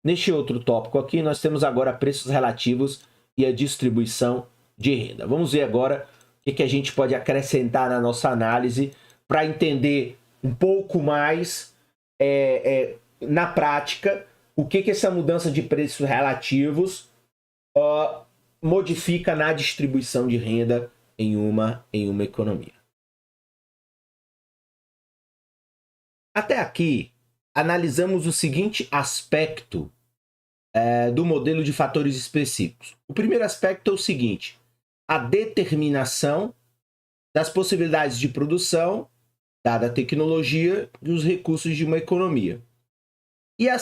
neste outro tópico aqui, nós temos agora preços relativos e a distribuição de renda. Vamos ver agora o que a gente pode acrescentar na nossa análise para entender um pouco mais na prática o que essa mudança de preços relativos modifica na distribuição de renda em uma economia. Até aqui, analisamos o seguinte aspecto do modelo de fatores específicos. O primeiro aspecto é o seguinte: a determinação das possibilidades de produção, dada a tecnologia e os recursos de uma economia. E o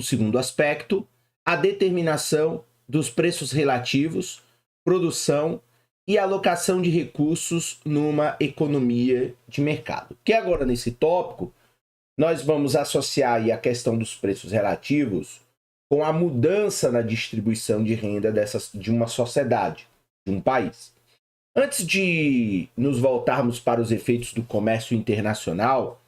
segundo aspecto, a determinação dos preços relativos, produção e alocação de recursos numa economia de mercado. Que agora, nesse tópico, nós vamos associar aí a questão dos preços relativos com a mudança na distribuição de renda de uma sociedade, de um país. Antes de nos voltarmos para os efeitos do comércio internacional,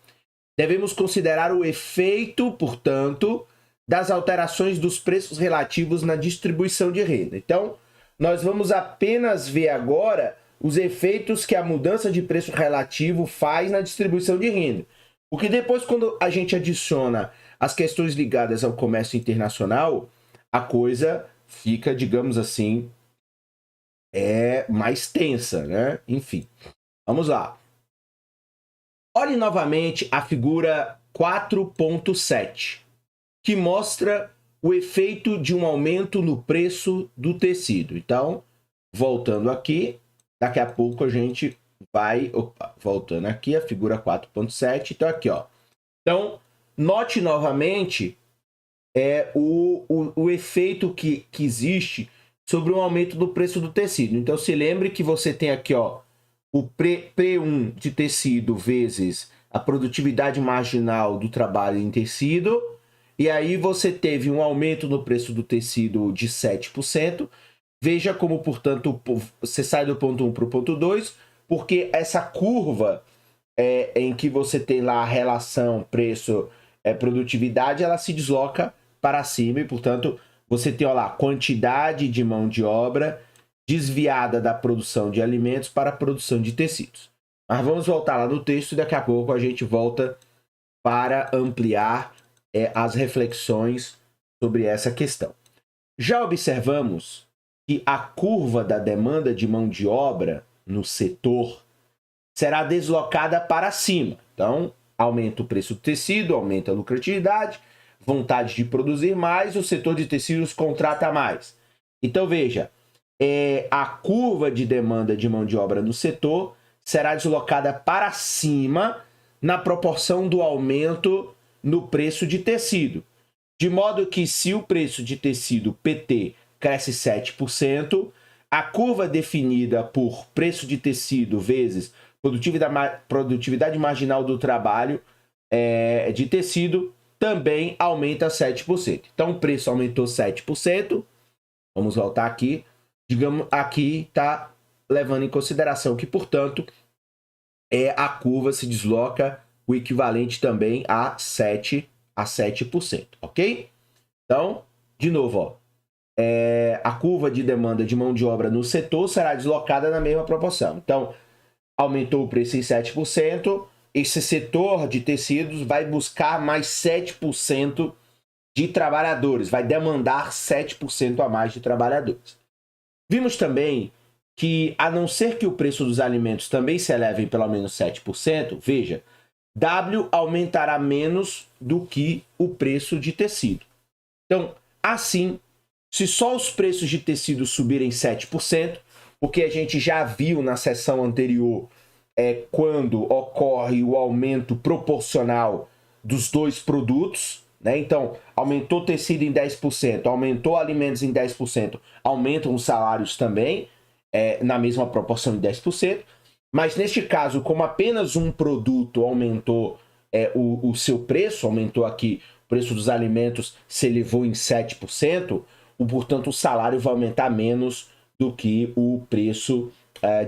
devemos considerar o efeito, portanto, das alterações dos preços relativos na distribuição de renda. Então, nós vamos apenas ver agora os efeitos que a mudança de preço relativo faz na distribuição de renda. Porque depois, quando a gente adiciona as questões ligadas ao comércio internacional, a coisa fica, digamos assim, mais tensa, né? Enfim, vamos lá. Olhe novamente a figura 4.7, que mostra o efeito de um aumento no preço do tecido. Então, voltando aqui, daqui a pouco a gente vai... voltando aqui, a figura 4.7. Então, aqui, ó. Então, note novamente o efeito que existe sobre o aumento do preço do tecido. Então, se lembre que você tem aqui, ó, o P1 de tecido vezes a produtividade marginal do trabalho em tecido, e aí você teve um aumento no preço do tecido de 7%. Veja como, portanto, você sai do ponto 1 para o ponto 2, porque essa curva em que você tem lá a relação preço-produtividade, ela se desloca para cima e, portanto, você tem, ó lá, quantidade de mão de obra desviada da produção de alimentos para a produção de tecidos. Mas vamos voltar lá no texto e daqui a pouco a gente volta para ampliar as reflexões sobre essa questão. Já observamos que a curva da demanda de mão de obra no setor será deslocada para cima. Então, aumenta o preço do tecido, aumenta a lucratividade, vontade de produzir mais, o setor de tecidos contrata mais. Então, veja, a curva de demanda de mão de obra no setor será deslocada para cima na proporção do aumento no preço de tecido. De modo que, se o preço de tecido PT cresce 7%, a curva definida por preço de tecido vezes produtividade marginal do trabalho de tecido também aumenta 7%. Então, o preço aumentou 7%. Vamos voltar aqui. Digamos, aqui está levando em consideração que, portanto, a curva se desloca o equivalente também a 7%, ok? Então, de novo, ó, a curva de demanda de mão de obra no setor será deslocada na mesma proporção. Então, aumentou o preço em 7%, esse setor de tecidos vai buscar mais 7% de trabalhadores, vai demandar 7% a mais de trabalhadores. Vimos também que, a não ser que o preço dos alimentos também se eleve em pelo menos 7%, veja, W aumentará menos do que o preço de tecido. Então, assim, se só os preços de tecido subirem 7%, porque a gente já viu na sessão anterior quando ocorre o aumento proporcional dos dois produtos, né? Então, aumentou tecido em 10%, aumentou alimentos em 10%, aumentam os salários também, na mesma proporção em 10%. Mas neste caso, como apenas um produto aumentou o seu preço, aumentou aqui o preço dos alimentos, se elevou em 7%, portanto o salário vai aumentar menos do que o preço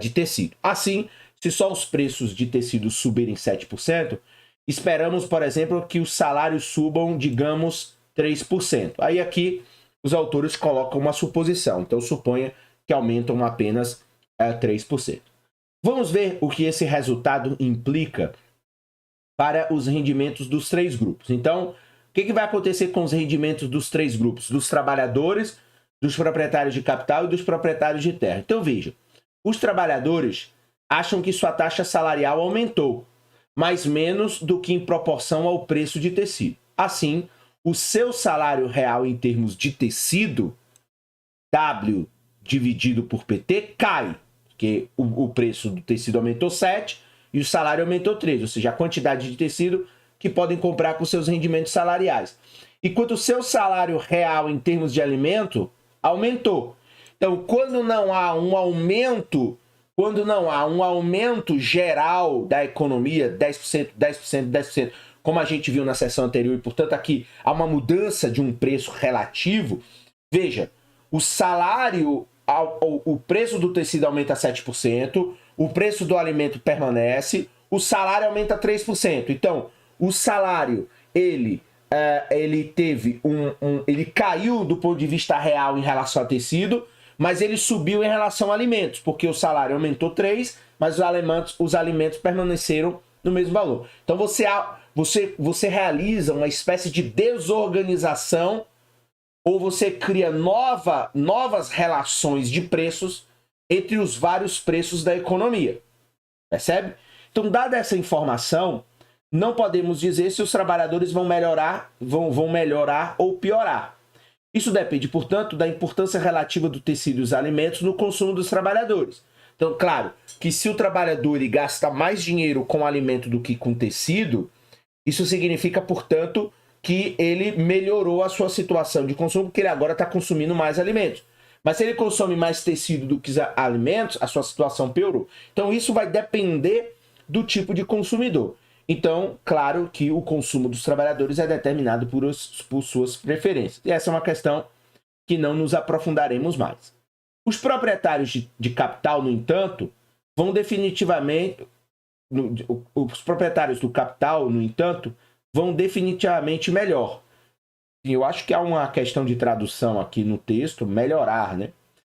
de tecido. Assim, se só os preços de tecido subirem 7%, esperamos, por exemplo, que os salários subam, digamos, 3%. Aí aqui os autores colocam uma suposição, então suponha que aumentam apenas 3%. Vamos ver o que esse resultado implica para os rendimentos dos três grupos. Então, o que vai acontecer com os rendimentos dos três grupos? Dos trabalhadores, dos proprietários de capital e dos proprietários de terra. Então, veja, os trabalhadores acham que sua taxa salarial aumentou, mas menos do que em proporção ao preço de tecido. Assim, o seu salário real em termos de tecido, W dividido por PT, cai, porque o preço do tecido aumentou 7 e o salário aumentou 3, ou seja, a quantidade de tecido que podem comprar com seus rendimentos salariais. Enquanto o seu salário real em termos de alimento aumentou. Então, quando não há um aumento geral da economia, 10%, 10%, 10%, como a gente viu na sessão anterior, e portanto aqui há uma mudança de um preço relativo, veja, o salário, o preço do tecido aumenta 7%, o preço do alimento permanece, o salário aumenta 3%. Então, o salário, ele teve ele caiu do ponto de vista real em relação ao tecido, mas ele subiu em relação a alimentos, porque o salário aumentou 3, mas os alimentos permaneceram no mesmo valor. Então você realiza uma espécie de desorganização, ou você cria novas relações de preços entre os vários preços da economia. Percebe? Então, dada essa informação, não podemos dizer se os trabalhadores vão melhorar ou piorar. Isso depende, portanto, da importância relativa do tecido e dos alimentos no consumo dos trabalhadores. Então, claro, que se o trabalhador ele gasta mais dinheiro com alimento do que com tecido, isso significa, portanto, que ele melhorou a sua situação de consumo, porque ele agora está consumindo mais alimentos. Mas se ele consome mais tecido do que alimentos, a sua situação piorou. Então, isso vai depender do tipo de consumidor. Então, claro que o consumo dos trabalhadores é determinado por suas preferências. E essa é uma questão que não nos aprofundaremos mais. Os proprietários de capital, no entanto, vão definitivamente... Os proprietários do capital, no entanto, vão definitivamente melhor. E eu acho que há uma questão de tradução aqui no texto, melhorar, né?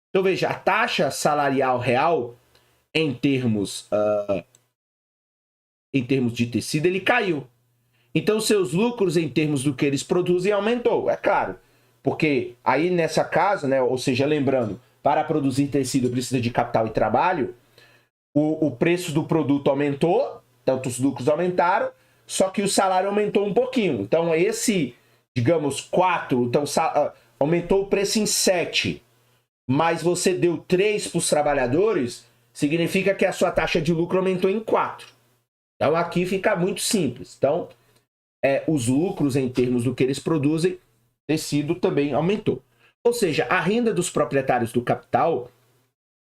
Então, veja, a taxa salarial real, em termos de tecido, ele caiu. Então, seus lucros em termos do que eles produzem aumentou, é claro. Porque aí, nessa casa, né, ou seja, lembrando, para produzir tecido precisa de capital e trabalho, o preço do produto aumentou, tanto os lucros aumentaram, só que o salário aumentou um pouquinho. Então, digamos, 4, então aumentou o preço em 7, mas você deu 3 para os trabalhadores, significa que a sua taxa de lucro aumentou em 4. Então, aqui fica muito simples. Então, os lucros em termos do que eles produzem, tecido também aumentou. Ou seja, a renda dos proprietários do capital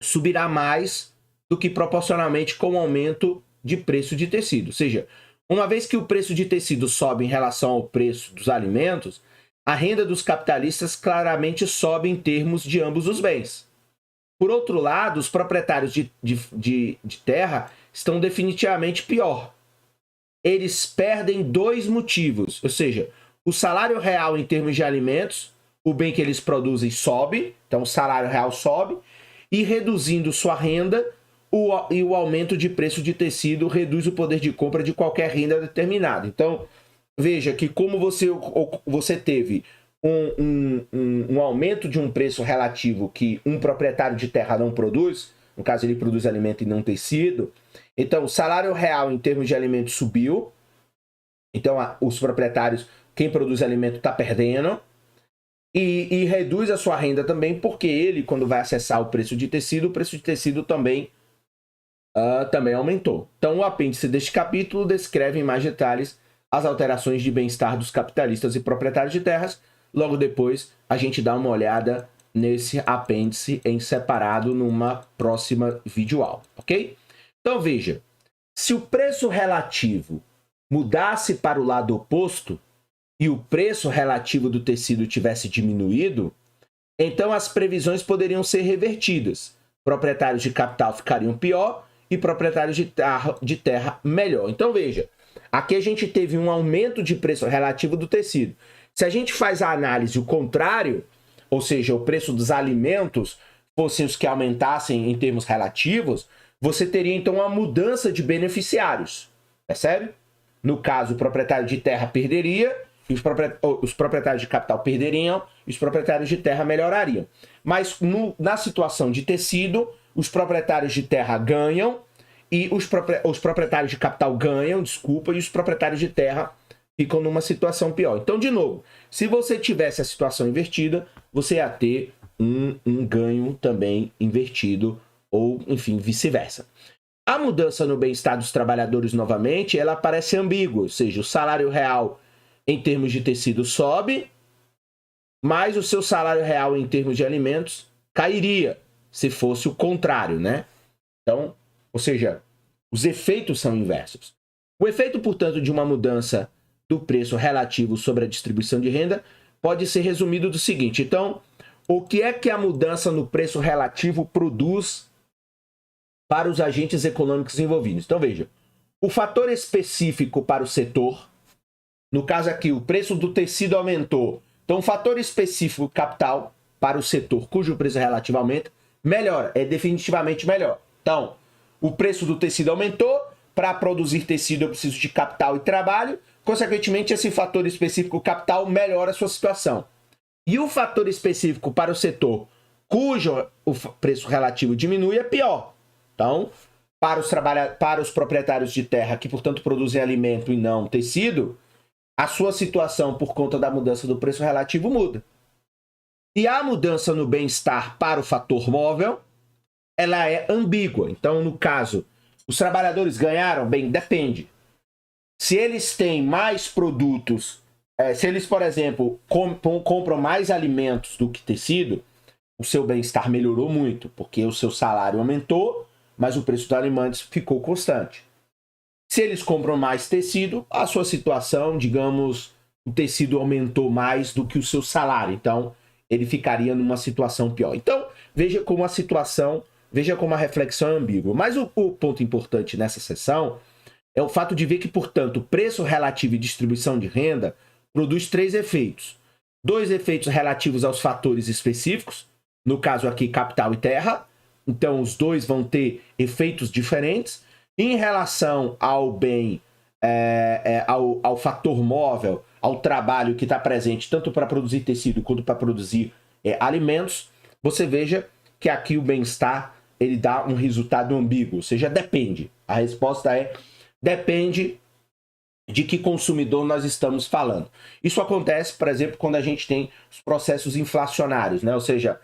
subirá mais do que proporcionalmente com o aumento de preço de tecido. Ou seja, uma vez que o preço de tecido sobe em relação ao preço dos alimentos, a renda dos capitalistas claramente sobe em termos de ambos os bens. Por outro lado, os proprietários de terra estão definitivamente pior. Eles perdem 2 motivos, ou seja, o salário real em termos de alimentos, o bem que eles produzem sobe, então o salário real sobe, e reduzindo sua renda, o aumento de preço de tecido reduz o poder de compra de qualquer renda determinada. Então, veja que como você teve um aumento de um preço relativo que um proprietário de terra não produz, no caso ele produz alimento e não tecido, então o salário real em termos de alimento subiu, então os proprietários, quem produz alimento está perdendo, e reduz a sua renda também, porque ele, quando vai acessar o preço de tecido também aumentou. Então, o apêndice deste capítulo descreve em mais detalhes as alterações de bem-estar dos capitalistas e proprietários de terras. Logo depois, a gente dá uma olhada nesse apêndice em separado numa próxima videoaula, ok? Então, veja, se o preço relativo mudasse para o lado oposto e o preço relativo do tecido tivesse diminuído, então as previsões poderiam ser revertidas. Proprietários de capital ficariam pior e proprietários de terra melhor. Então, veja, aqui a gente teve um aumento de preço relativo do tecido. Se a gente faz a análise o contrário, ou seja, o preço dos alimentos fossem os que aumentassem em termos relativos, você teria então uma mudança de beneficiários, percebe? No caso, o proprietário de terra perderia, e os proprietários de capital perderiam, e os proprietários de terra melhorariam. Mas na situação de tecido, os proprietários de terra ganham, e os proprietários de capital ganham, desculpa, e os proprietários de terra ficam numa situação pior. Então, de novo, se você tivesse a situação invertida, você ia ter um ganho também invertido, ou, enfim, vice-versa. A mudança no bem-estar dos trabalhadores, novamente, ela parece ambígua, ou seja, o salário real em termos de tecido sobe, mas o seu salário real em termos de alimentos cairia, se fosse o contrário, né? Então, ou seja, os efeitos são inversos. O efeito, portanto, de uma mudança do preço relativo sobre a distribuição de renda pode ser resumido do seguinte. Então, o que é que a mudança no preço relativo produz para os agentes econômicos envolvidos? Então, veja, o fator específico para o setor, no caso aqui, o preço do tecido aumentou. Então, o fator específico capital para o setor cujo preço relativo aumenta, melhora, é definitivamente melhor. Então, o preço do tecido aumentou, para produzir tecido eu preciso de capital e trabalho, consequentemente esse fator específico capital melhora a sua situação. E o fator específico para o setor cujo o preço relativo diminui é pior. Então, para os proprietários de terra que, portanto, produzem alimento e não tecido, a sua situação por conta da mudança do preço relativo muda. E a mudança no bem-estar para o fator móvel, ela é ambígua. Então, no caso, os trabalhadores ganharam? Bem, depende. Se eles têm mais produtos, se eles, por exemplo, compram mais alimentos do que tecido, o seu bem-estar melhorou muito, porque o seu salário aumentou, mas o preço dos alimentos ficou constante. Se eles compram mais tecido, a sua situação, digamos, o tecido aumentou mais do que o seu salário, então ele ficaria numa situação pior. Então, veja como a reflexão é ambígua. Mas o ponto importante nessa seção é o fato de ver que, portanto, preço relativo e distribuição de renda produz 3 efeitos. 2 efeitos relativos aos fatores específicos, no caso aqui capital e terra, então os dois vão ter efeitos diferentes. Em relação ao bem, ao fator móvel, ao trabalho que está presente tanto para produzir tecido quanto para produzir alimentos, você veja que aqui o bem-estar ele dá um resultado ambíguo, ou seja, depende. A resposta é depende de que consumidor nós estamos falando. Isso acontece, por exemplo, quando a gente tem os processos inflacionários, né? Ou seja,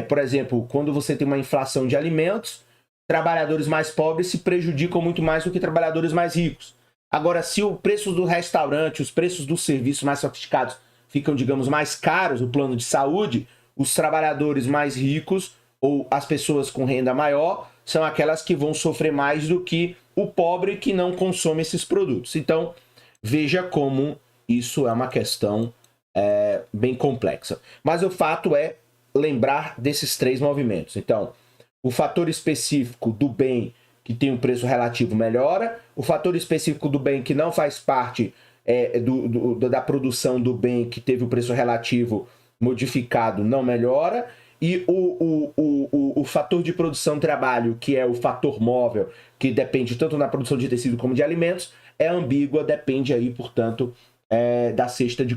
por exemplo, quando você tem uma inflação de alimentos, trabalhadores mais pobres se prejudicam muito mais do que trabalhadores mais ricos. Agora, se o preço do restaurante, os preços dos serviços mais sofisticados ficam, digamos, mais caros, o plano de saúde, os trabalhadores mais ricos ou as pessoas com renda maior são aquelas que vão sofrer mais do que o pobre que não consome esses produtos. Então, veja como isso é uma questão bem complexa. Mas o fato é lembrar desses 3 movimentos. Então, o fator específico do bem que tem um preço relativo melhora, o fator específico do bem que não faz parte da produção do bem que teve o preço relativo modificado não melhora, e o fator de produção trabalho, que é o fator móvel, que depende tanto na produção de tecido como de alimentos, é ambígua, depende aí, portanto, da cesta de